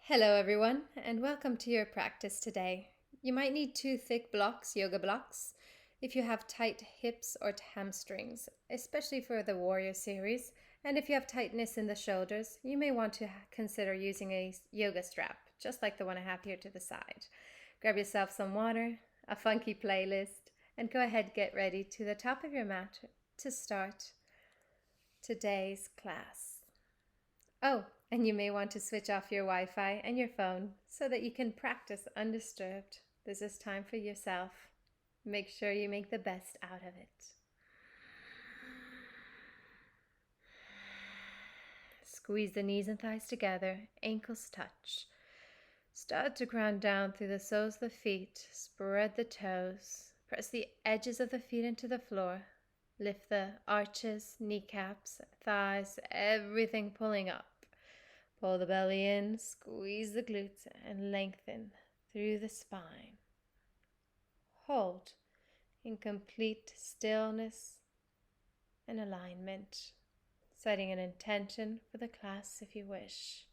Hello everyone, and welcome to your practice today. You might need 2 thick blocks, yoga blocks, if you have tight hips or hamstrings, especially for the warrior series. And if you have tightness in the shoulders, you may want to consider using a yoga strap, just like the one I have here to the side. Grab yourself some water, a funky playlist, and go ahead, get ready to the top of your mat to start today's class. Oh, and you may want to switch off your Wi-Fi and your phone so that you can practice undisturbed. This is time for yourself. Make sure you make the best out of it. Squeeze the knees and thighs together, ankles touch. Start to ground down through the soles of the feet. Spread the toes. Press the edges of the feet into the floor. Lift the arches, kneecaps, thighs, everything pulling up. Pull the belly in, squeeze the glutes, and lengthen through the spine. Hold in complete stillness and alignment, setting an intention for the class if you wish.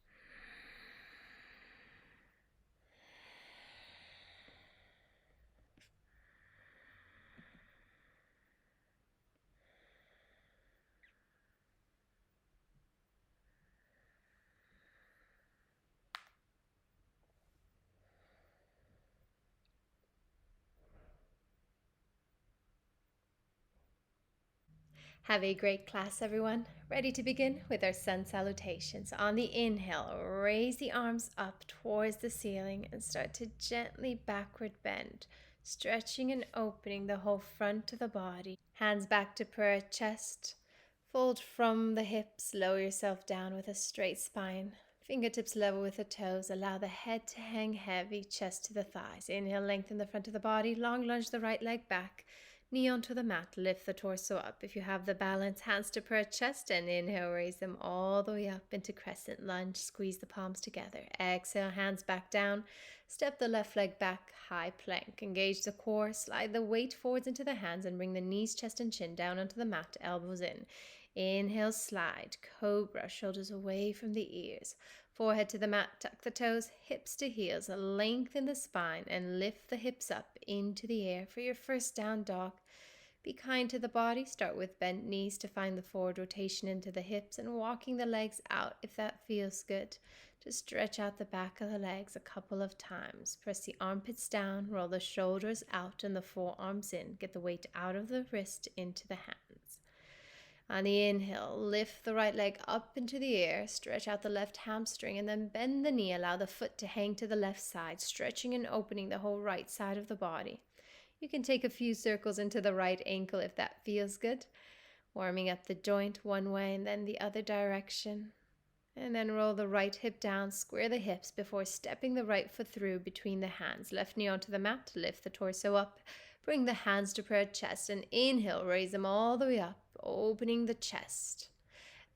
Have a great class, everyone. Ready to begin with our sun salutations. On the inhale, raise the arms up towards the ceiling and start to gently backward bend, stretching and opening the whole front of the body. Hands back to prayer chest. Fold from the hips, lower yourself down with a straight spine. Fingertips level with the toes. Allow the head to hang heavy, chest to the thighs. Inhale, lengthen the front of the body. Long lunge the right leg back. Knee onto the mat, lift the torso up. If you have the balance, hands to prayer chest, and inhale, raise them all the way up into crescent lunge. Squeeze the palms together. Exhale, hands back down. Step the left leg back, high plank. Engage the core, slide the weight forwards into the hands and bring the knees, chest, and chin down onto the mat, elbows in. Inhale, slide, cobra, shoulders away from the ears. Forehead to the mat, tuck the toes, hips to heels, lengthen the spine and lift the hips up into the air for your first down dog. Be kind to the body. Start with bent knees to find the forward rotation into the hips and walking the legs out if that feels good. Just stretch out the back of the legs a couple of times. Press the armpits down, roll the shoulders out and the forearms in. Get the weight out of the wrist into the hands. On the inhale, lift the right leg up into the air, stretch out the left hamstring, and then bend the knee. Allow the foot to hang to the left side, stretching and opening the whole right side of the body. You can take a few circles into the right ankle if that feels good, warming up the joint one way and then the other direction. And then roll the right hip down, square the hips before stepping the right foot through between the hands. Left knee onto the mat, lift the torso up. Bring the hands to prayer chest and inhale, raise them all the way up, opening the chest.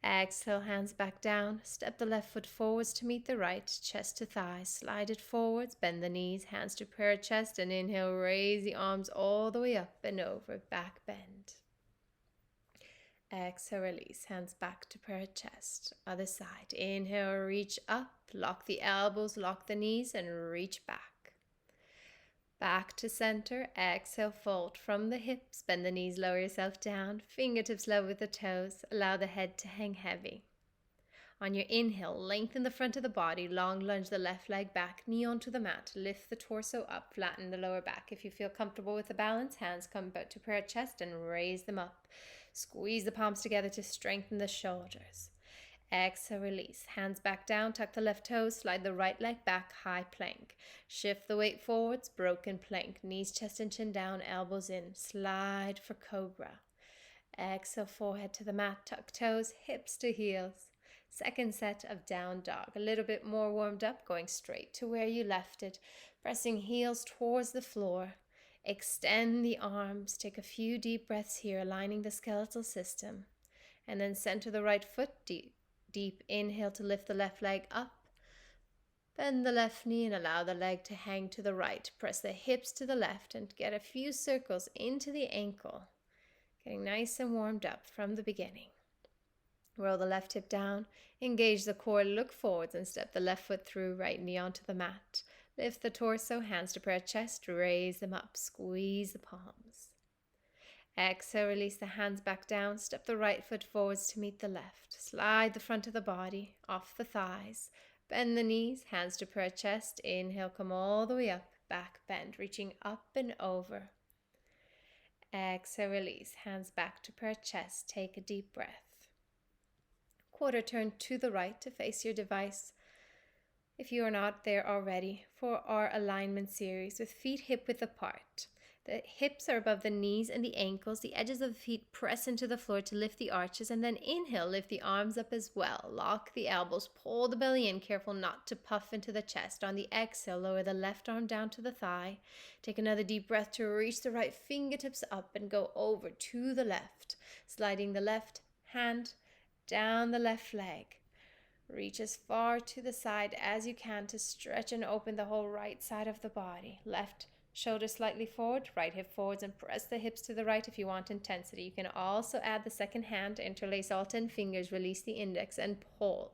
Exhale, hands back down. Step the left foot forwards to meet the right, chest to thighs. Slide it forwards, bend the knees, hands to prayer chest, and inhale, raise the arms all the way up and over, back bend. Exhale, release, hands back to prayer chest. Other side. Inhale, reach up, lock the elbows, lock the knees, and reach back. Back to center. Exhale, fold from the hips. Bend the knees, lower yourself down. Fingertips level with the toes. Allow the head to hang heavy. On your inhale, lengthen the front of the body. Long lunge the left leg back. Knee onto the mat. Lift the torso up. Flatten the lower back. If you feel comfortable with the balance, hands come back to prayer chest and raise them up. Squeeze the palms together to strengthen the shoulders. Exhale, release. Hands back down, tuck the left toes, slide the right leg back, high plank. Shift the weight forwards, broken plank. Knees, chest, and chin down, elbows in. Slide for cobra. Exhale, forehead to the mat, tuck toes, hips to heels. Second set of down dog. A little bit more warmed up, going straight to where you left it. Pressing heels towards the floor. Extend the arms. Take a few deep breaths here, aligning the skeletal system. And then center the right foot deep. Deep inhale to lift the left leg up. Bend the left knee and allow the leg to hang to the right. Press the hips to the left and get a few circles into the ankle. Getting nice and warmed up from the beginning. Roll the left hip down, engage the core, look forwards and step the left foot through, right knee onto the mat. Lift the torso, hands to prayer chest, raise them up, squeeze the palms. Exhale, release the hands back down, step the right foot forwards to meet the left. Slide the front of the body off the thighs, bend the knees, hands to prayer chest. Inhale, come all the way up, back bend, reaching up and over. Exhale, release, hands back to prayer chest. Take a deep breath. Quarter turn to the right to face your device if you are not there already for our alignment series with feet hip width apart. The hips are above the knees and the ankles. The edges of the feet press into the floor to lift the arches, and then inhale, lift the arms up as well. Lock the elbows, pull the belly in, careful not to puff into the chest. On the exhale, lower the left arm down to the thigh. Take another deep breath to reach the right fingertips up and go over to the left, sliding the left hand down the left leg. Reach as far to the side as you can to stretch and open the whole right side of the body. Left shoulder slightly forward, right hip forwards, and press the hips to the right if you want intensity. You can also add the second hand, interlace all 10 fingers, release the index, and pull.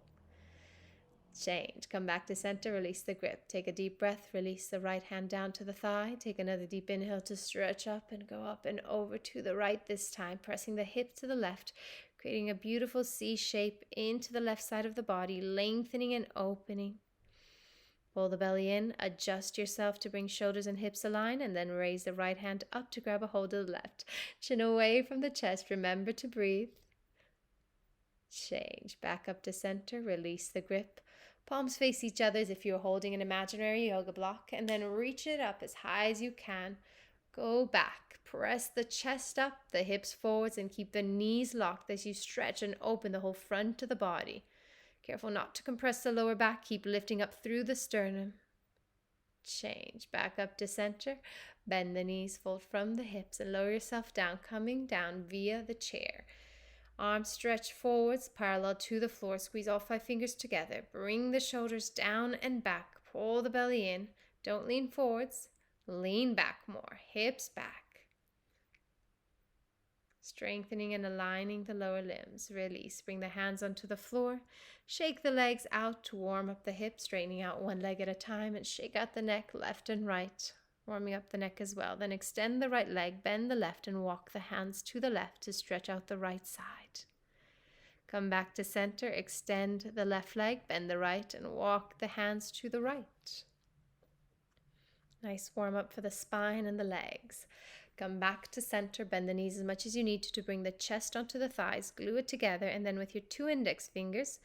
Change. Come back to center, release the grip. Take a deep breath, release the right hand down to the thigh. Take another deep inhale to stretch up and go up and over to the right this time, pressing the hip to the left, creating a beautiful C shape into the left side of the body, lengthening and opening. Pull the belly in, adjust yourself to bring shoulders and hips aligned, and then raise the right hand up to grab a hold of the left. Chin away from the chest, remember to breathe. Change. Back up to center, release the grip. Palms face each other as if you're holding an imaginary yoga block, and then reach it up as high as you can. Go back, press the chest up, the hips forwards, and keep the knees locked as you stretch and open the whole front of the body. Careful not to compress the lower back, keep lifting up through the sternum. Change. Back up to center, bend the knees, fold from the hips, and lower yourself down, coming down via the chair. Arms stretch forwards, parallel to the floor. Squeeze all 5 fingers together. Bring the shoulders down and back. Pull the belly in. Don't lean forwards. Lean back more. Hips back. Strengthening and aligning the lower limbs. Release. Bring the hands onto the floor. Shake the legs out to warm up the hips, straightening out one leg at a time, and shake out the neck left and right. Warming up the neck as well. Then extend the right leg, bend the left, and walk the hands to the left to stretch out the right side. Come back to center, extend the left leg, bend the right, and walk the hands to the right. Nice warm up for the spine and the legs. Come back to center, bend the knees as much as you need to bring the chest onto the thighs, glue it together, and then with your 2 index fingers,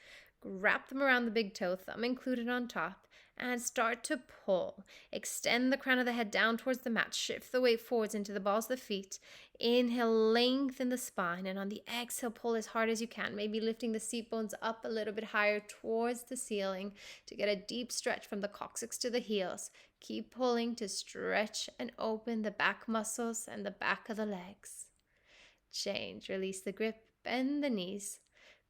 wrap them around the big toe, thumb included on top, and start to pull. Extend the crown of the head down towards the mat. Shift the weight forwards into the balls of the feet. Inhale, lengthen the spine, and on the exhale, pull as hard as you can, maybe lifting the seat bones up a little bit higher towards the ceiling to get a deep stretch from the coccyx to the heels. Keep pulling to stretch and open the back muscles and the back of the legs. Change. Release the grip, bend the knees.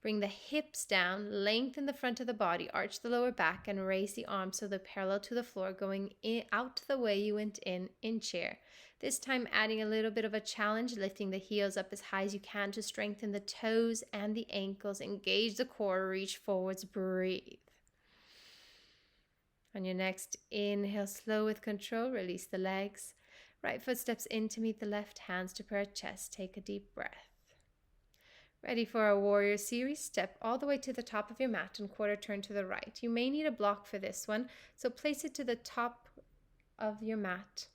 Bring the hips down, lengthen the front of the body, arch the lower back, and raise the arms so they're parallel to the floor, going out the way you went in chair. This time adding a little bit of a challenge, lifting the heels up as high as you can to strengthen the toes and the ankles. Engage the core, reach forwards, breathe. On your next inhale, slow with control, release the legs. Right foot steps in to meet the left, hands to prayer chest. Take a deep breath. Ready for our warrior series? Step all the way to the top of your mat and quarter turn to the right. You may need a block for this one, so place it to the top of your mat.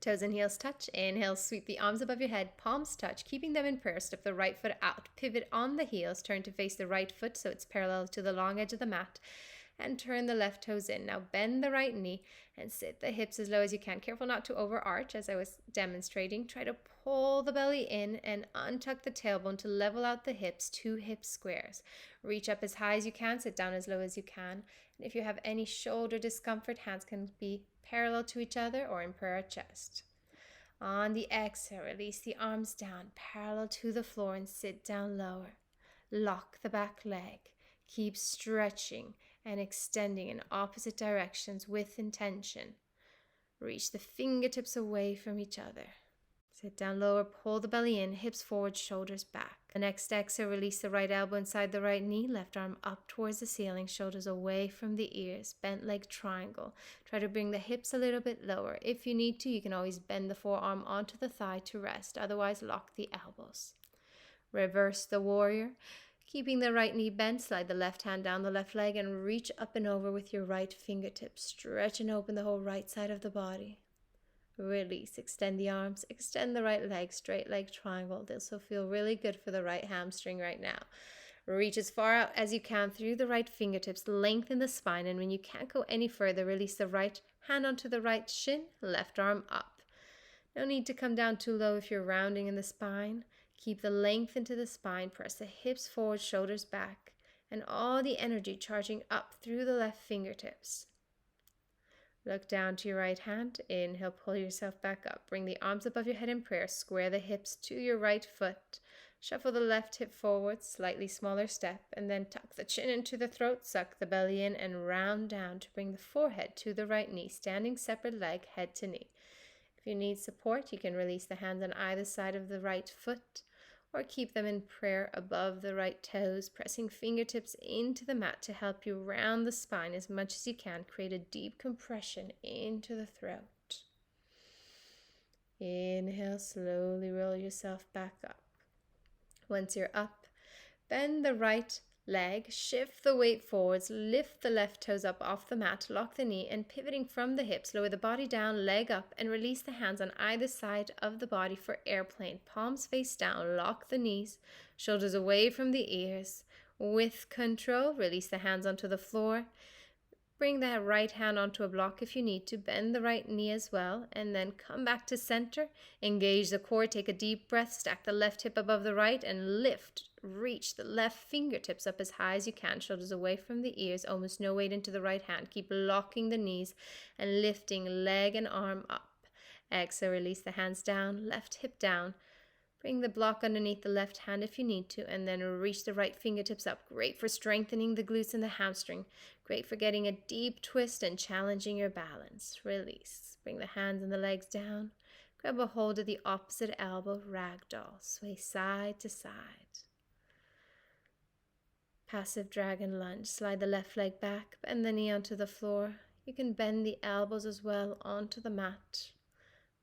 Toes and heels touch. Inhale, sweep the arms above your head, palms touch, keeping them in prayer. Step the right foot out, pivot on the heels, turn to face the right foot so it's parallel to the long edge of the mat, and turn the left toes in. Now bend the right knee and sit the hips as low as you can. Careful not to overarch as I was demonstrating. Try to pull the belly in and untuck the tailbone to level out the hips, 2 hip squares. Reach up as high as you can, sit down as low as you can. And if you have any shoulder discomfort, hands can be parallel to each other or in prayer chest. On the exhale, release the arms down, parallel to the floor, and sit down lower. Lock the back leg. Keep stretching and extending in opposite directions with intention. Reach the fingertips away from each other. Sit down lower, pull the belly in, hips forward, shoulders back. The next exhale, release the right elbow inside the right knee, left arm up towards the ceiling, shoulders away from the ears, bent leg triangle. Try to bring the hips a little bit lower. If you need to, you can always bend the forearm onto the thigh to rest. Otherwise, lock the elbows. Reverse the warrior. Keeping the right knee bent, slide the left hand down the left leg and reach up and over with your right fingertips. Stretch and open the whole right side of the body. Release, extend the arms, extend the right leg, straight leg triangle. This will feel really good for the right hamstring right now. Reach as far out as you can through the right fingertips, lengthen the spine, and when you can't go any further, release the right hand onto the right shin, left arm up. No need to come down too low if you're rounding in the spine. Keep the length into the spine, press the hips forward, shoulders back, and all the energy charging up through the left fingertips. Look down to your right hand. Inhale, pull yourself back up. Bring the arms above your head in prayer. Square the hips to your right foot. Shuffle the left hip forward, slightly smaller step, and then tuck the chin into the throat, suck the belly in, and round down to bring the forehead to the right knee, standing separate leg, head to knee. If you need support, you can release the hands on either side of the right foot, or keep them in prayer above the right toes, pressing fingertips into the mat to help you round the spine as much as you can. Create a deep compression into the throat. Inhale, slowly roll yourself back up. Once you're up, bend the right leg, shift the weight forwards, lift the left toes up off the mat, lock the knee, and pivoting from the hips, lower the body down, leg up, and release the hands on either side of the body for airplane. Palms face down, lock the knees, shoulders away from the ears. With control, release the hands onto the floor. Bring the right hand onto a block if you need to. Bend the right knee as well, and then come back to center. Engage the core, take a deep breath, stack the left hip above the right, and lift. Reach the left fingertips up as high as you can, shoulders away from the ears, almost no weight into the right hand. Keep locking the knees and lifting leg and arm up. Exhale, release the hands down, left hip down. Bring the block underneath the left hand if you need to, and then reach the right fingertips up. Great for strengthening the glutes and the hamstring. Great for getting a deep twist and challenging your balance. Release. Bring the hands and the legs down. Grab a hold of the opposite elbow, ragdoll. Sway side to side. Passive dragon lunge. Slide the left leg back, bend the knee onto the floor. You can bend the elbows as well onto the mat.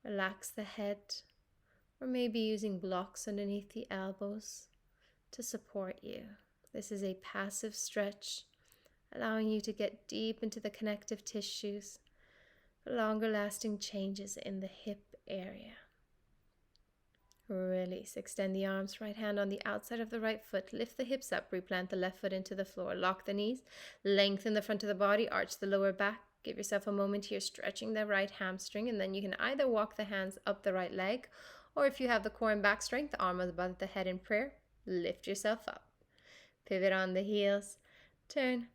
Relax the head, or maybe using blocks underneath the elbows to support you. This is a passive stretch, allowing you to get deep into the connective tissues for longer lasting changes in the hip area. Release. Extend the arms, right hand on the outside of the right foot. Lift the hips up, replant the left foot into the floor. Lock the knees, lengthen the front of the body, arch the lower back. Give yourself a moment here, stretching the right hamstring, and then you can either walk the hands up the right leg, or if you have the core and back strength, arm above the head in prayer, lift yourself up. Pivot on the heels, turn,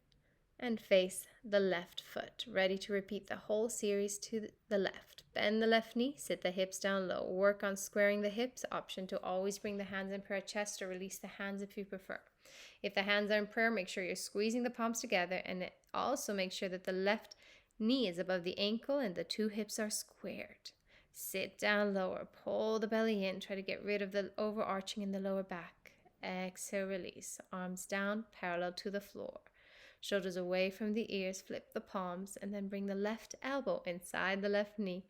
and face the left foot. Ready to repeat the whole series to the left. Bend the left knee, sit the hips down low. Work on squaring the hips. Option to always bring the hands in prayer chest, or release the hands if you prefer. If the hands are in prayer, make sure you're squeezing the palms together, and also make sure that the left knee is above the ankle and the two hips are squared. Sit down lower, pull the belly in, try to get rid of the overarching in the lower back. Exhale, release. Arms down, parallel to the floor. Shoulders away from the ears, flip the palms, and then bring the left elbow inside the left knee.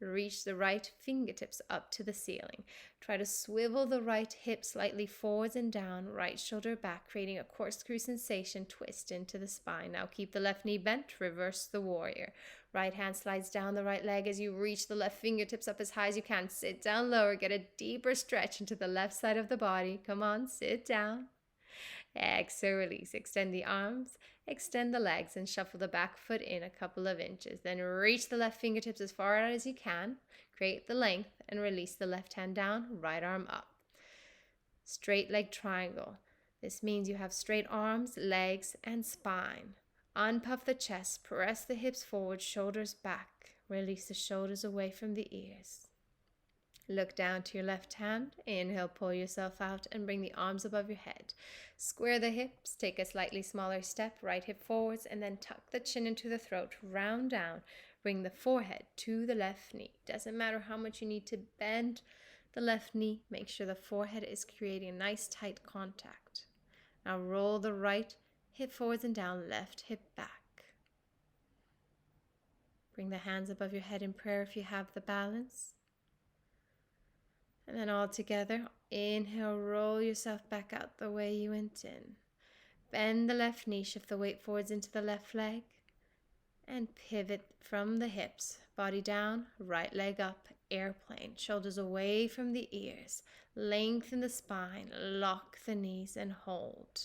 Reach the right fingertips up to the ceiling. Try to swivel the right hip slightly forwards and down, right shoulder back, creating a corkscrew sensation, twist into the spine. Now keep the left knee bent, reverse the warrior. Right hand slides down the right leg as you reach the left fingertips up as high as you can. Sit down lower, get a deeper stretch into the left side of the body. Come on, sit down. Exhale, release. Extend the arms, extend the legs, and shuffle the back foot in a couple of inches. Then reach the left fingertips as far out as you can. Create the length and release the left hand down, right arm up. Straight leg triangle. This means you have straight arms, legs, and spine. Unpuff the chest, press the hips forward, shoulders back. Release the shoulders away from the ears. Look down to your left hand. Inhale, pull yourself out and bring the arms above your head. Square the hips, take a slightly smaller step, right hip forwards, and then tuck the chin into the throat, round down. Bring the forehead to the left knee. Doesn't matter how much you need to bend the left knee. Make sure the forehead is creating a nice tight contact. Now roll the right hip forwards and down, left hip back. Bring the hands above your head in prayer if you have the balance. And then all together, inhale, roll yourself back out the way you went in. Bend the left knee, shift the weight forwards into the left leg. And pivot from the hips, body down, right leg up, airplane, shoulders away from the ears. Lengthen the spine, lock the knees and hold.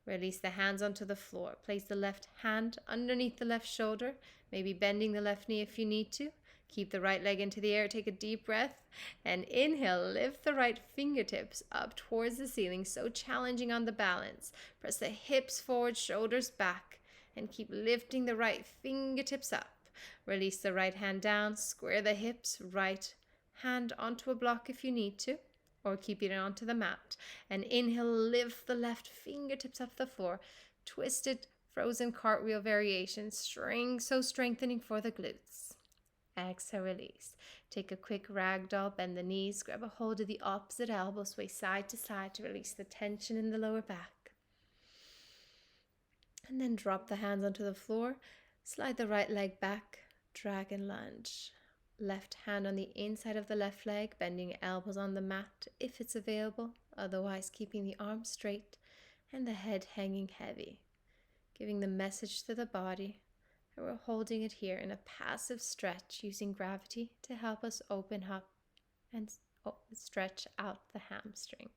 Release the hands onto the floor. Place the left hand underneath the left shoulder, maybe bending the left knee if you need to. Keep the right leg into the air. Take a deep breath and inhale. Lift the right fingertips up towards the ceiling. So challenging on the balance. Press the hips forward, shoulders back, and keep lifting the right fingertips up. Release the right hand down. Square the hips. Right hand onto a block if you need to, or keep it onto the mat. And inhale, lift the left fingertips off the floor. Twisted frozen cartwheel variation. Strengthening for the glutes. Exhale, release. Take a quick ragdoll, bend the knees, grab a hold of the opposite elbow, sway side to side to release the tension in the lower back. And then drop the hands onto the floor, slide the right leg back, dragon lunge. Left hand on the inside of the left leg, bending elbows on the mat if it's available, otherwise keeping the arms straight and the head hanging heavy. Giving the message to the body. And we're holding it here in a passive stretch using gravity to help us open up and stretch out the hamstrings.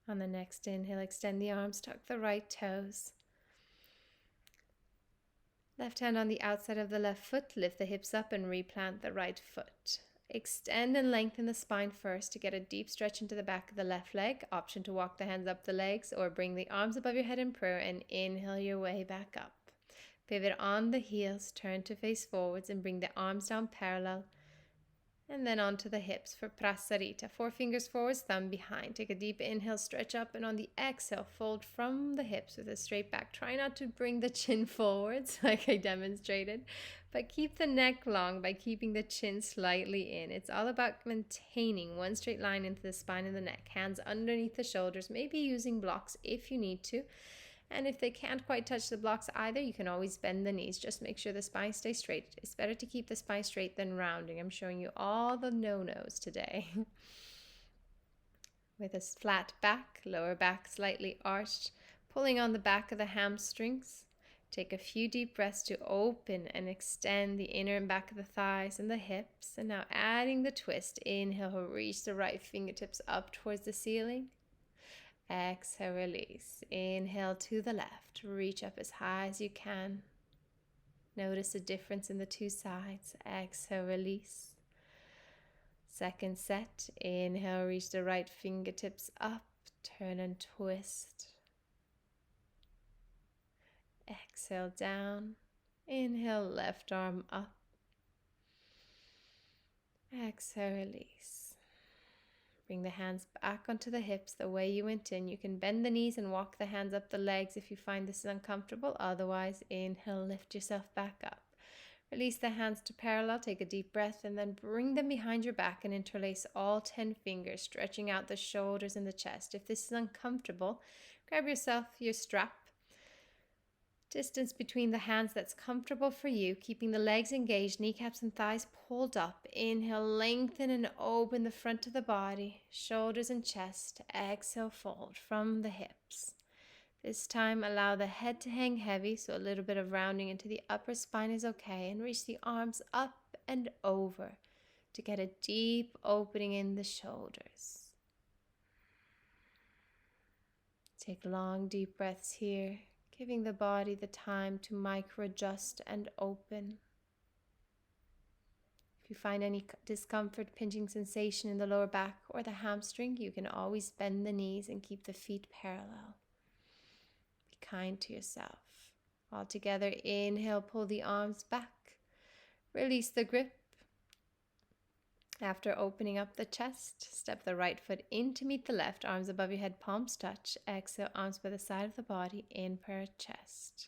On the next inhale, extend the arms, tuck the right toes. Left hand on the outside of the left foot, lift the hips up and replant the right foot. Extend and lengthen the spine first to get a deep stretch into the back of the left leg. Option to walk the hands up the legs or bring the arms above your head in prayer and inhale your way back up. Pivot on the heels, turn to face forwards and bring the arms down parallel. And then onto the hips for Prasarita. 4 fingers forwards, thumb behind. Take a deep inhale, stretch up, and on the exhale, fold from the hips with a straight back. Try not to bring the chin forwards like I demonstrated, but keep the neck long by keeping the chin slightly in. It's all about maintaining one straight line into the spine and the neck. Hands underneath the shoulders, maybe using blocks if you need to. And if they can't quite touch the blocks either, you can always bend the knees. Just make sure the spine stays straight. It's better to keep the spine straight than rounding. I'm showing you all the no-nos today. With a flat back, lower back slightly arched, pulling on the back of the hamstrings. Take a few deep breaths to open and extend the inner and back of the thighs and the hips. And now adding the twist. Inhale, reach the right fingertips up towards the ceiling. Exhale, release. Inhale to the left. Reach up as high as you can. Notice the difference in the two sides. Exhale, release. Second set. Inhale, reach the right fingertips up. Turn and twist. Exhale, down. Inhale, left arm up. Exhale, release. Bring the hands back onto the hips the way you went in. You can bend the knees and walk the hands up the legs if you find this is uncomfortable. Otherwise, inhale, lift yourself back up. Release the hands to parallel. Take a deep breath and then bring them behind your back and interlace all 10 fingers, stretching out the shoulders and the chest. If this is uncomfortable, grab yourself your strap. Distance between the hands that's comfortable for you, keeping the legs engaged, kneecaps and thighs pulled up. Inhale, lengthen and open the front of the body, shoulders and chest. Exhale, fold from the hips. This time, allow the head to hang heavy, so a little bit of rounding into the upper spine is okay, and reach the arms up and over to get a deep opening in the shoulders. Take long, deep breaths here. Giving the body the time to micro-adjust and open. If you find any discomfort, pinching sensation in the lower back or the hamstring, you can always bend the knees and keep the feet parallel. Be kind to yourself. All together, inhale, pull the arms back. Release the grip. After opening up the chest, step the right foot in to meet the left, arms above your head, palms touch. Exhale, arms by the side of the body, in per chest.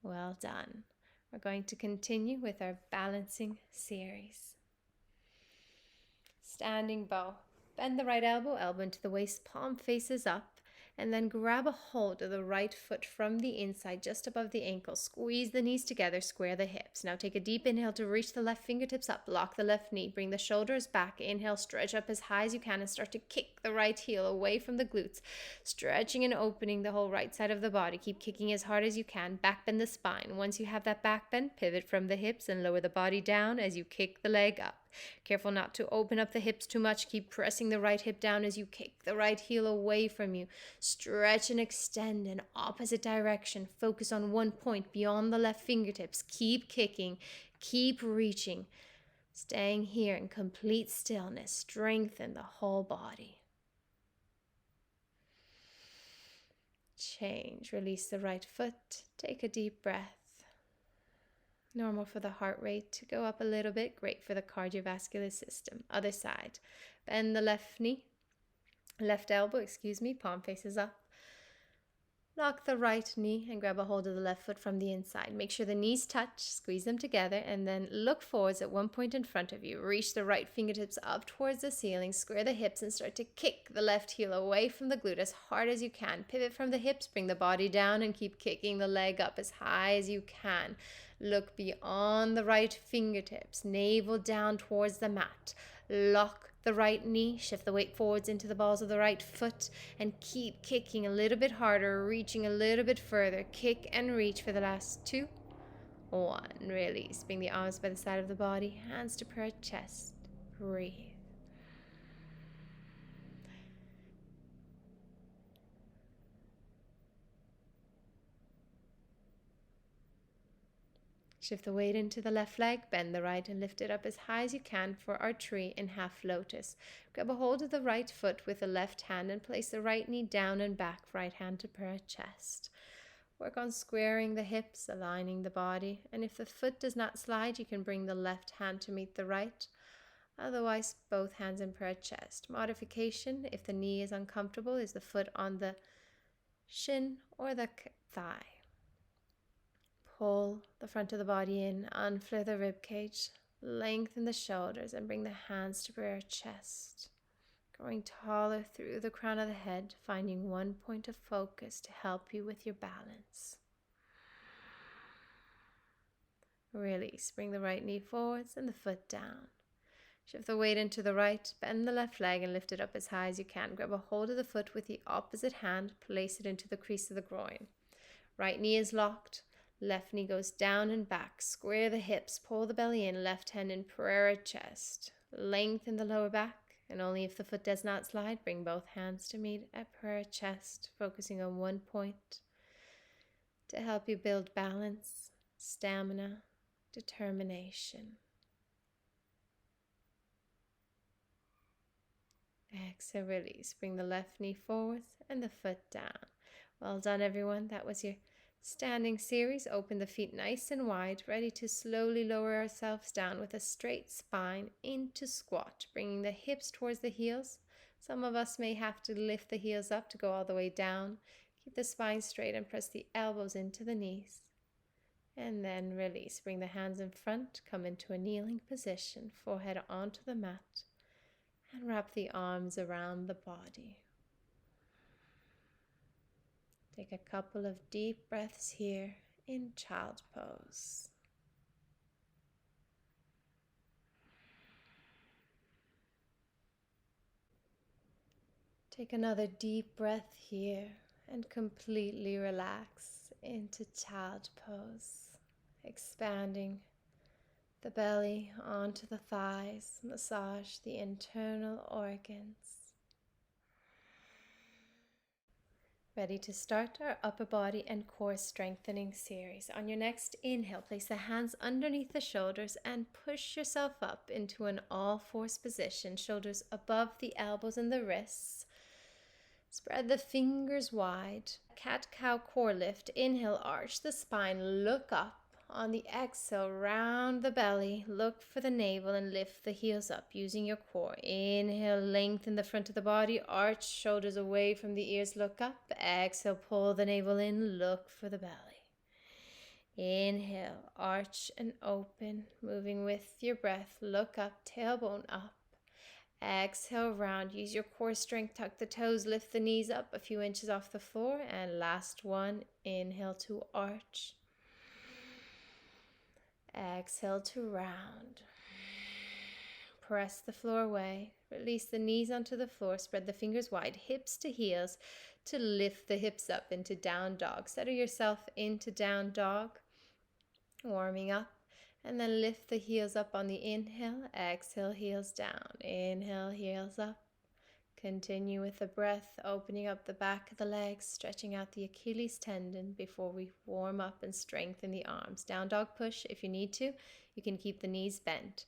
Well done. We're going to continue with our balancing series. Standing bow. Bend the right elbow, elbow into the waist, palm faces up, and then grab a hold of the right foot from the inside, just above the ankle. Squeeze the knees together, square the hips. Now take a deep inhale to reach the left fingertips up, lock the left knee, bring the shoulders back. Inhale, stretch up as high as you can and start to kick the right heel away from the glutes, stretching and opening the whole right side of the body. Keep kicking as hard as you can. Back bend the spine. Once you have that back bend, pivot from the hips and lower the body down as you kick the leg up. Careful not to open up the hips too much. Keep pressing the right hip down as you kick the right heel away from you. Stretch and extend in opposite direction. Focus on one point beyond the left fingertips. Keep kicking. Keep reaching. Staying here in complete stillness. Strengthen the whole body. Change. Release the right foot. Take a deep breath. Normal for the heart rate to go up a little bit. Great for the cardiovascular system. Other side. Bend the left elbow, palm faces up. Lock the right knee and grab a hold of the left foot from the inside. Make sure the knees touch, squeeze them together, and then look forwards at one point in front of you. Reach the right fingertips up towards the ceiling, square the hips, and start to kick the left heel away from the glute as hard as you can. Pivot from the hips, bring the body down, and keep kicking the leg up as high as you can. Look beyond the right fingertips, navel down towards the mat. Lock the right knee, shift the weight forwards into the balls of the right foot, and keep kicking a little bit harder, reaching a little bit further. Kick and reach for the last 2, 1. Release. Bring the arms by the side of the body, hands to prayer chest. Breathe. Shift the weight into the left leg, bend the right and lift it up as high as you can for our tree in half lotus. Grab a hold of the right foot with the left hand and place the right knee down and back, right hand to prayer chest. Work on squaring the hips, aligning the body, and if the foot does not slide, you can bring the left hand to meet the right. Otherwise, both hands in prayer chest. Modification, if the knee is uncomfortable, is the foot on the shin or the thigh. Pull the front of the body in, unflare the rib cage, lengthen the shoulders, and bring the hands to prayer chest. Growing taller through the crown of the head, finding one point of focus to help you with your balance. Release. Bring the right knee forwards and the foot down. Shift the weight into the right, bend the left leg and lift it up as high as you can. Grab a hold of the foot with the opposite hand, place it into the crease of the groin. Right knee is locked. Left knee goes down and back. Square the hips, pull the belly in, left hand in prayer chest. Lengthen the lower back, and only if the foot does not slide, bring both hands to meet at prayer chest, focusing on one point to help you build balance, stamina, determination. Exhale, release. Bring the left knee forwards and the foot down. Well done, everyone. That was your standing series. Open the feet nice and wide, ready to slowly lower ourselves down with a straight spine into squat, bringing the hips towards the heels. Some of us may have to lift the heels up to go all the way down. Keep the spine straight and press the elbows into the knees. And then release. Bring the hands in front, come into a kneeling position, forehead onto the mat, and wrap the arms around the body. Take a couple of deep breaths here in child pose. Take another deep breath here and completely relax into child pose, expanding the belly onto the thighs, massage the internal organs. Ready to start our upper body and core strengthening series. On your next inhale, place the hands underneath the shoulders and push yourself up into an all-fours position, shoulders above the elbows and the wrists. Spread the fingers wide. Cat-cow core lift. Inhale, arch the spine, look up. On the exhale, round the belly, look for the navel and lift the heels up using your core. Inhale, lengthen the front of the body, arch shoulders away from the ears, look up. Exhale, pull the navel in, look for the belly. Inhale, arch and open, moving with your breath, look up, tailbone up. Exhale, round, use your core strength, tuck the toes, lift the knees up a few inches off the floor, and last one, inhale to arch. Exhale to round. Press the floor away. Release the knees onto the floor. Spread the fingers wide, hips to heels, to lift the hips up into down dog. Settle yourself into down dog. Warming up. And then lift the heels up on the inhale. Exhale, heels down. Inhale, heels up. Continue with the breath, opening up the back of the legs, stretching out the Achilles tendon before we warm up and strengthen the arms. Down dog push if you need to. You can keep the knees bent.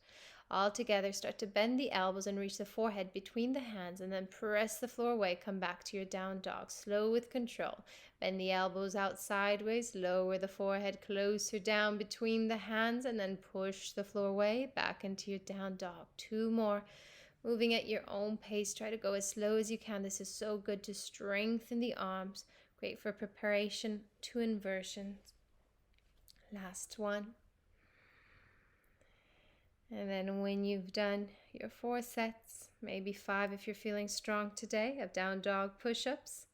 All together, start to bend the elbows and reach the forehead between the hands, and then press the floor away. Come back to your down dog. Slow with control. Bend the elbows out sideways, lower the forehead closer down between the hands, and then push the floor away back into your down dog. 2 more. Moving at your own pace, try to go as slow as you can. This is so good to strengthen the arms. Great for preparation to inversions. Last one. And then when you've done your 4 sets, maybe 5 if you're feeling strong today, of down dog push-ups,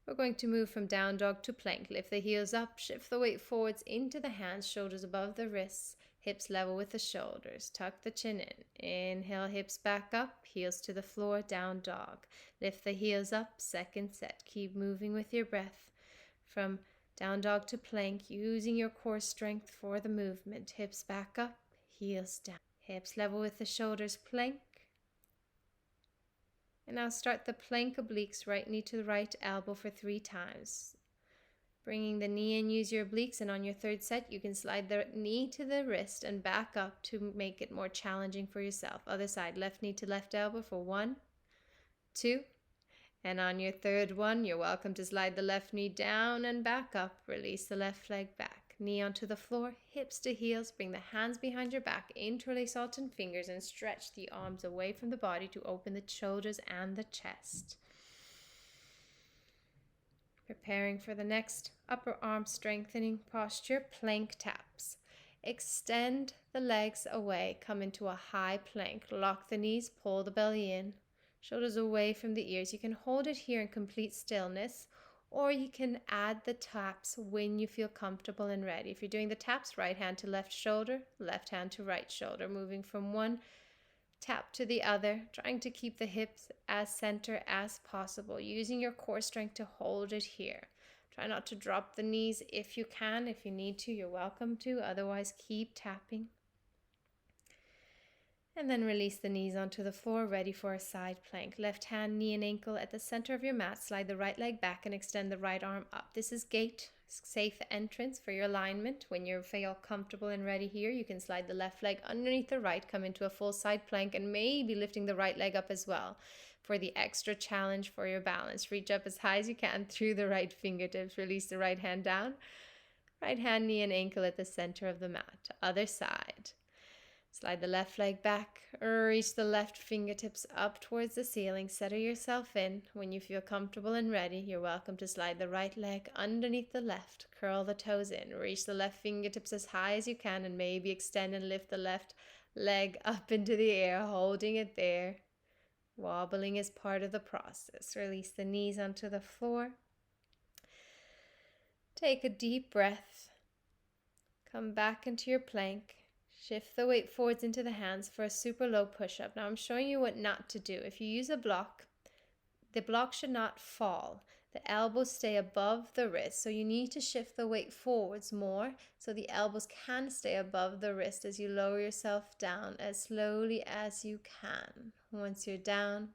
we're going to move from down dog to plank. Lift the heels up, shift the weight forwards into the hands, shoulders above the wrists. Hips level with the shoulders. Tuck the chin in. Inhale, hips back up, heels to the floor, down dog. Lift the heels up, second set. Keep moving with your breath. From down dog to plank, using your core strength for the movement. Hips back up, heels down. Hips level with the shoulders, plank. And now start the plank obliques, right knee to the right elbow for 3 times. Bringing the knee in, use your obliques, and on your 3rd set, you can slide the knee to the wrist and back up to make it more challenging for yourself. Other side, left knee to left elbow for 1, 2, and on your 3rd one, you're welcome to slide the left knee down and back up. Release the left leg back. Knee onto the floor, hips to heels. Bring the hands behind your back, interlace alternate fingers, and stretch the arms away from the body to open the shoulders and the chest. Preparing for the next upper arm strengthening posture, plank taps. Extend the legs away, come into a high plank. Lock the knees, pull the belly in, shoulders away from the ears. You can hold it here in complete stillness, or you can add the taps when you feel comfortable and ready. If you're doing the taps, right hand to left shoulder, left hand to right shoulder, moving from one tap to the other, trying to keep the hips as center as possible, using your core strength to hold it here. Try not to drop the knees if you can. If you need to, you're welcome to. Otherwise, keep tapping. And then release the knees onto the floor, ready for a side plank. Left hand, knee and ankle at the center of your mat. Slide the right leg back and extend the right arm up. This is gate, safe entrance for your alignment. When you feel comfortable and ready here, you can slide the left leg underneath the right, come into a full side plank, and maybe lifting the right leg up as well for the extra challenge for your balance. Reach up as high as you can through the right fingertips. Release the right hand down. Right hand, knee and ankle at the center of the mat. Other side. Slide the left leg back, reach the left fingertips up towards the ceiling, settle yourself in. When you feel comfortable and ready, you're welcome to slide the right leg underneath the left, curl the toes in, reach the left fingertips as high as you can, and maybe extend and lift the left leg up into the air, holding it there. Wobbling is part of the process. Release the knees onto the floor. Take a deep breath. Come back into your plank. Shift the weight forwards into the hands for a super low push-up. Now I'm showing you what not to do. If you use a block, the block should not fall. The elbows stay above the wrist, so you need to shift the weight forwards more so the elbows can stay above the wrist as you lower yourself down as slowly as you can. Once you're down,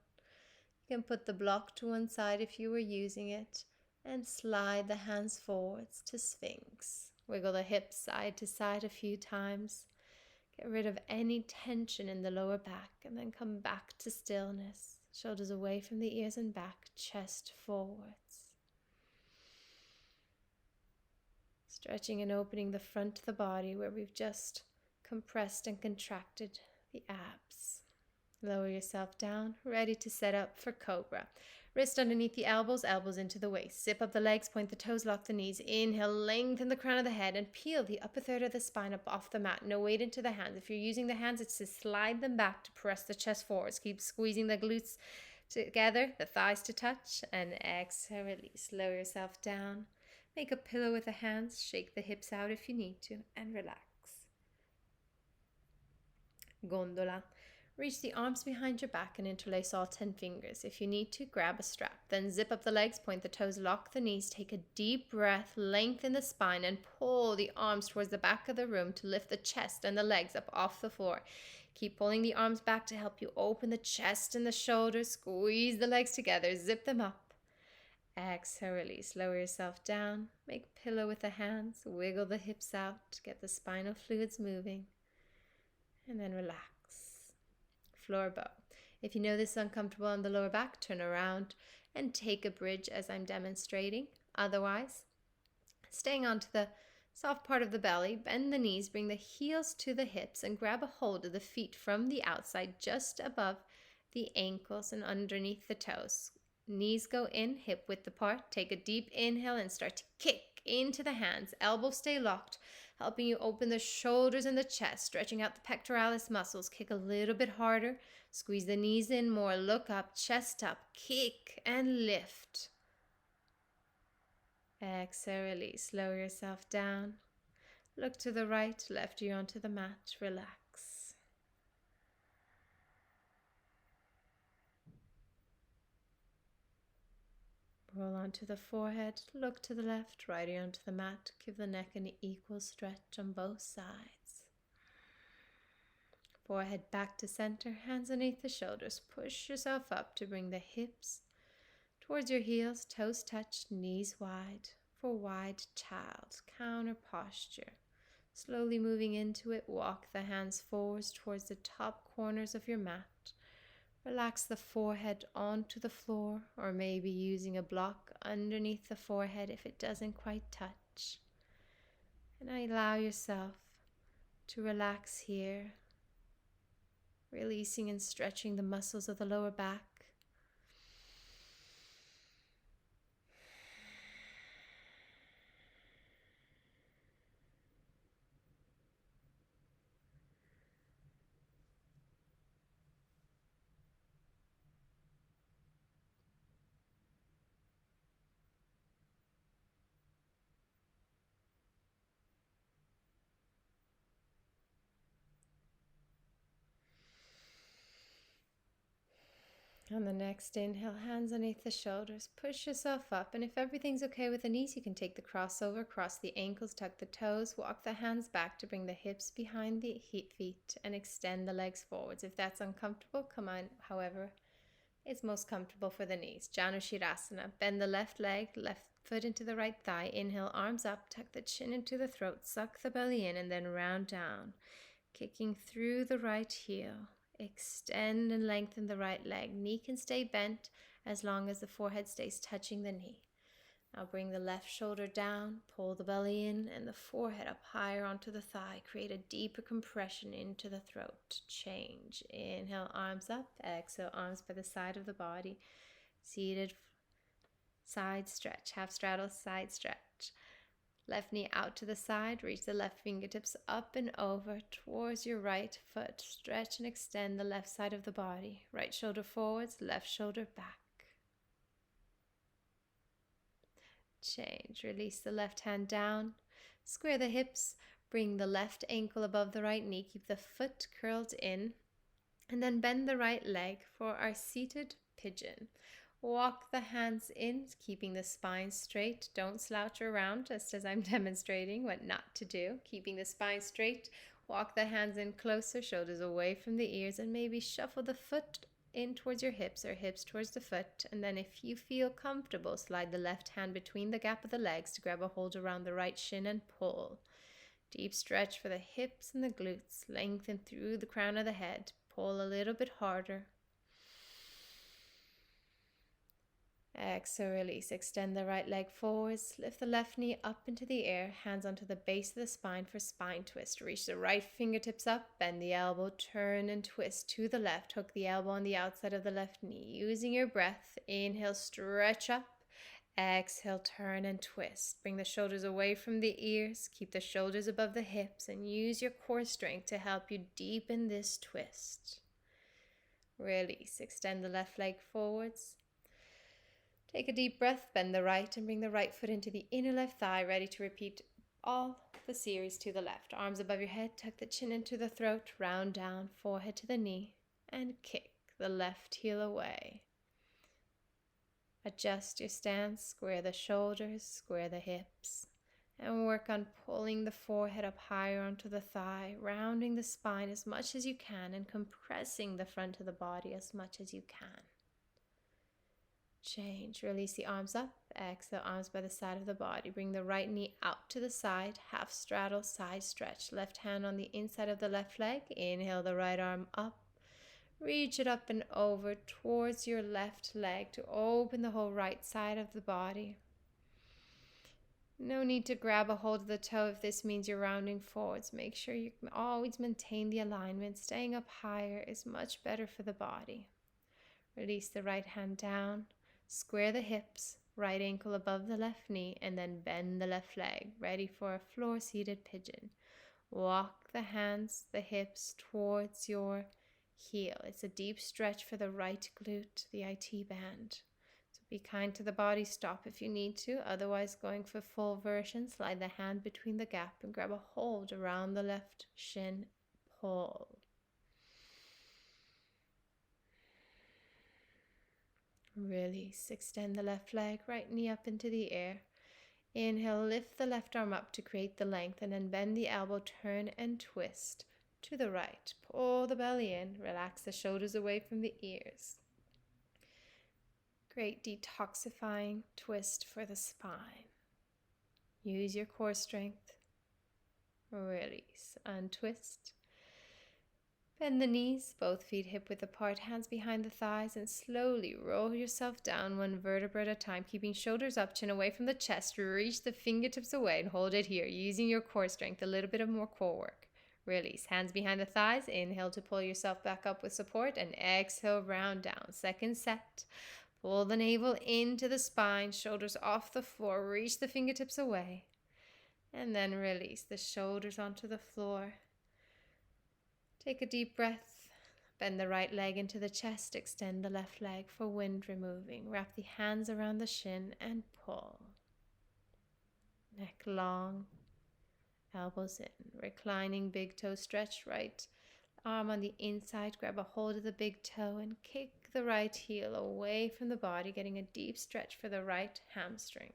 you can put the block to one side if you were using it and slide the hands forwards to Sphinx. Wiggle the hips side to side a few times. Get rid of any tension in the lower back and then come back to stillness. Shoulders away from the ears and back, chest forwards. Stretching and opening the front of the body where we've just compressed and contracted the abs. Lower yourself down, ready to set up for Cobra. Wrist underneath the elbows, elbows into the waist. Zip up the legs, point the toes, lock the knees. Inhale, lengthen the crown of the head and peel the upper third of the spine up off the mat. No weight into the hands. If you're using the hands, it's to slide them back to press the chest forwards. Keep squeezing the glutes together, the thighs to touch, and exhale, release. Lower yourself down. Make a pillow with the hands. Shake the hips out if you need to, and relax. Gondola. Reach the arms behind your back and interlace all 10 fingers. If you need to, grab a strap. Then zip up the legs, point the toes, lock the knees. Take a deep breath, lengthen the spine, and pull the arms towards the back of the room to lift the chest and the legs up off the floor. Keep pulling the arms back to help you open the chest and the shoulders. Squeeze the legs together, zip them up. Exhale, release. Lower yourself down. Make pillow with the hands. Wiggle the hips out. Get the spinal fluids moving. And then relax. Floor bow. If you know this is uncomfortable on the lower back, turn around and take a bridge as I'm demonstrating. Otherwise, staying onto the soft part of the belly, bend the knees, bring the heels to the hips, and grab a hold of the feet from the outside just above the ankles and underneath the toes. Knees go in, hip width apart. Take a deep inhale and start to kick into the hands. Elbows stay locked, helping you open the shoulders and the chest, stretching out the pectoralis muscles. Kick a little bit harder. Squeeze the knees in more. Look up, chest up, kick and lift. Exhale, release. Lower yourself down. Look to the right, left ear onto the mat. Relax. Roll onto the forehead, look to the left, right ear onto the mat. Give the neck an equal stretch on both sides. Forehead back to center, hands underneath the shoulders. Push yourself up to bring the hips towards your heels, toes touched, knees wide for wide child, counter posture. Slowly moving into it, walk the hands forwards towards the top corners of your mat. Relax the forehead onto the floor, or maybe using a block underneath the forehead if it doesn't quite touch. And allow yourself to relax here, releasing and stretching the muscles of the lower back. On the next inhale, hands underneath the shoulders, push yourself up, and if everything's okay with the knees, you can take the crossover, cross the ankles, tuck the toes, walk the hands back to bring the hips behind the feet, and extend the legs forwards. If that's uncomfortable, come on, however, it's most comfortable for the knees. Janushirasana, bend the left leg, left foot into the right thigh, inhale, arms up, tuck the chin into the throat, suck the belly in, and then round down, kicking through the right heel. Extend and lengthen the right leg. Knee can stay bent as long as the forehead stays touching the knee. Now bring the left shoulder down, pull the belly in and the forehead up higher onto the thigh. Create a deeper compression into the throat. Change. Inhale, arms up. Exhale, arms by the side of the body. Seated, side stretch. Half straddle, side stretch. Left knee out to the side, reach the left fingertips up and over towards your right foot. Stretch and extend the left side of the body. Right shoulder forwards, left shoulder back. Change. Release the left hand down. Square the hips. Bring the left ankle above the right knee. Keep the foot curled in. And then bend the right leg for our seated pigeon. Walk the hands in, keeping the spine straight. Don't slouch around, just as I'm demonstrating what not to do. Keeping the spine straight. Walk the hands in closer, shoulders away from the ears, and maybe shuffle the foot in towards your hips or hips towards the foot. And then if you feel comfortable, slide the left hand between the gap of the legs to grab a hold around the right shin and pull. Deep stretch for the hips and the glutes. Lengthen through the crown of the head. Pull a little bit harder. Exhale, release. Extend the right leg forwards. Lift the left knee up into the air. Hands onto the base of the spine for spine twist. Reach the right fingertips up. Bend the elbow. Turn and twist to the left. Hook the elbow on the outside of the left knee. Using your breath, inhale, stretch up. Exhale, turn and twist. Bring the shoulders away from the ears. Keep the shoulders above the hips and use your core strength to help you deepen this twist. Release. Extend the left leg forwards. Take a deep breath, bend the right and bring the right foot into the inner left thigh, ready to repeat all the series to the left. Arms above your head, tuck the chin into the throat, round down, forehead to the knee, and kick the left heel away. Adjust your stance, square the shoulders, square the hips, and work on pulling the forehead up higher onto the thigh, rounding the spine as much as you can and compressing the front of the body as much as you can. Change. Release the arms up. Exhale, arms by the side of the body. Bring the right knee out to the side. Half straddle, side stretch. Left hand on the inside of the left leg. Inhale the right arm up. Reach it up and over towards your left leg to open the whole right side of the body. No need to grab a hold of the toe if this means you're rounding forwards. Make sure you always maintain the alignment. Staying up higher is much better for the body. Release the right hand down. Square the hips, right ankle above the left knee, and then bend the left leg, ready for a floor-seated pigeon. Walk the hands, the hips towards your heel. It's a deep stretch for the right glute, the IT band. So be kind to the body, stop if you need to. Otherwise, going for full version, slide the hand between the gap and grab a hold around the left shin. Pull. Release. Extend the left leg, right knee up into the air. Inhale, lift the left arm up to create the length, and then bend the elbow, turn and twist to the right. Pull the belly in, relax the shoulders away from the ears. Great detoxifying twist for the spine. Use your core strength. Release, untwist. Bend the knees, both feet hip width apart, hands behind the thighs, and slowly roll yourself down one vertebra at a time, keeping shoulders up, chin away from the chest. Reach the fingertips away and hold it here, using your core strength, a little bit of more core work. Release, hands behind the thighs. Inhale to pull yourself back up with support, and exhale, round down. Second set. Pull the navel into the spine, shoulders off the floor. Reach the fingertips away, and then release the shoulders onto the floor. Take a deep breath, bend the right leg into the chest, extend the left leg for wind removing. Wrap the hands around the shin and pull. Neck long, elbows in. Reclining big toe stretch, right arm on the inside. Grab a hold of the big toe and kick the right heel away from the body, getting a deep stretch for the right hamstrings.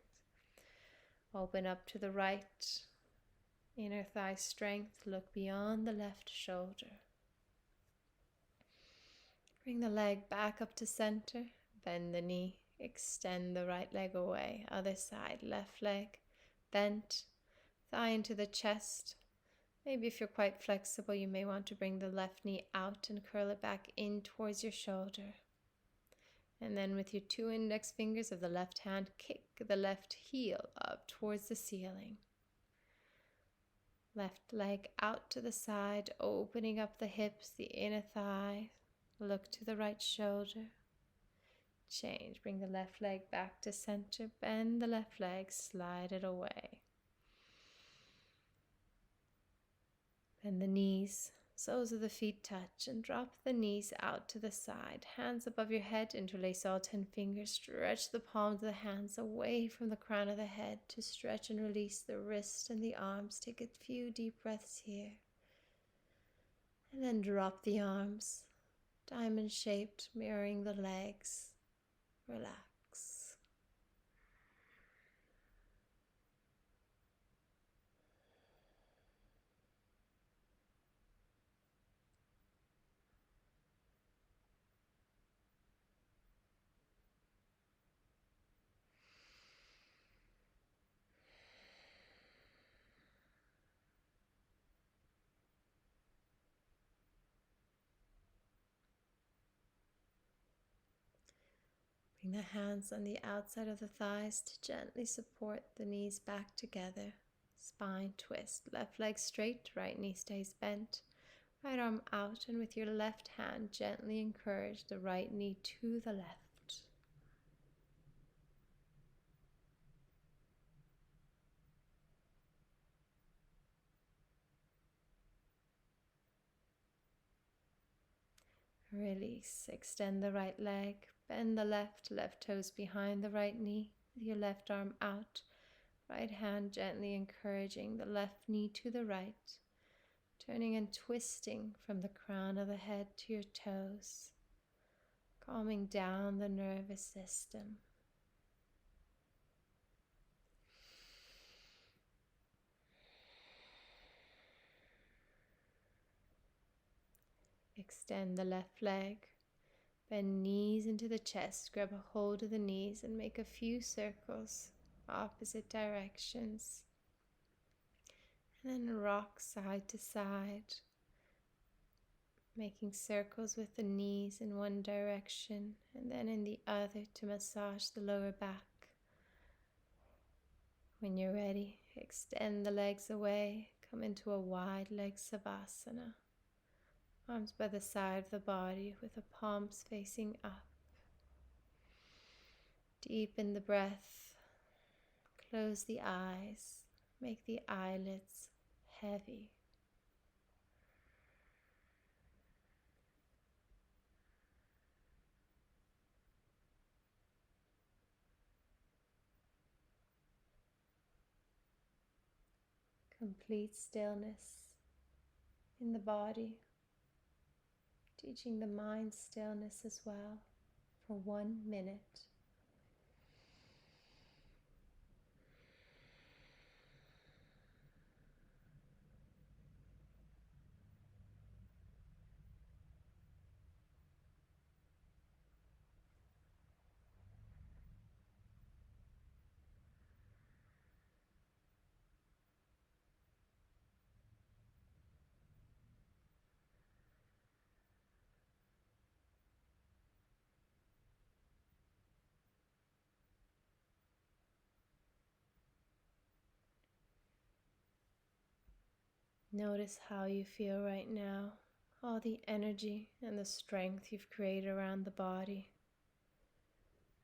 Open up to the right. Inner thigh strength, look beyond the left shoulder. Bring the leg back up to center, bend the knee, extend the right leg away. Other side, left leg bent, thigh into the chest. Maybe if you're quite flexible, you may want to bring the left knee out and curl it back in towards your shoulder. And then with your 2 index fingers of the left hand, kick the left heel up towards the ceiling. Left leg out to the side, opening up the hips, the inner thigh. Look to the right shoulder. Change. Bring the left leg back to center. Bend the left leg, slide it away. Bend the knees, soles of the feet touch, and drop the knees out to the side. Hands above your head, interlace all 10 fingers. Stretch the palms of the hands away from the crown of the head to stretch and release the wrist and the arms. Take a few deep breaths here. And then drop the arms, diamond shaped, mirroring the legs. Relax. Bring the hands on the outside of the thighs to gently support the knees back together. Spine twist, left leg straight, right knee stays bent. Right arm out, and with your left hand, gently encourage the right knee to the left. Release. Extend the right leg. Bend the left toes behind the right knee. With your left arm out. Right hand gently encouraging the left knee to the right. Turning and twisting from the crown of the head to your toes. Calming down the nervous system. Extend the left leg. Bend knees into the chest. Grab a hold of the knees and make a few circles, opposite directions. And then rock side to side, making circles with the knees in one direction and then in the other to massage the lower back. When you're ready, extend the legs away. Come into a wide leg savasana. Arms by the side of the body with the palms facing up. Deepen the breath. Close the eyes. Make the eyelids heavy. Complete stillness in the body, teaching the mind stillness as well for 1 minute. Notice how you feel right now, all the energy and the strength you've created around the body,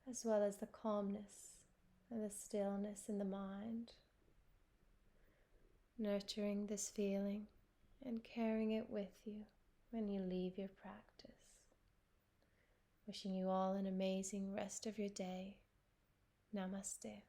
as well as the calmness and the stillness in the mind. Nurturing this feeling and carrying it with you when you leave your practice. Wishing you all an amazing rest of your day. Namaste.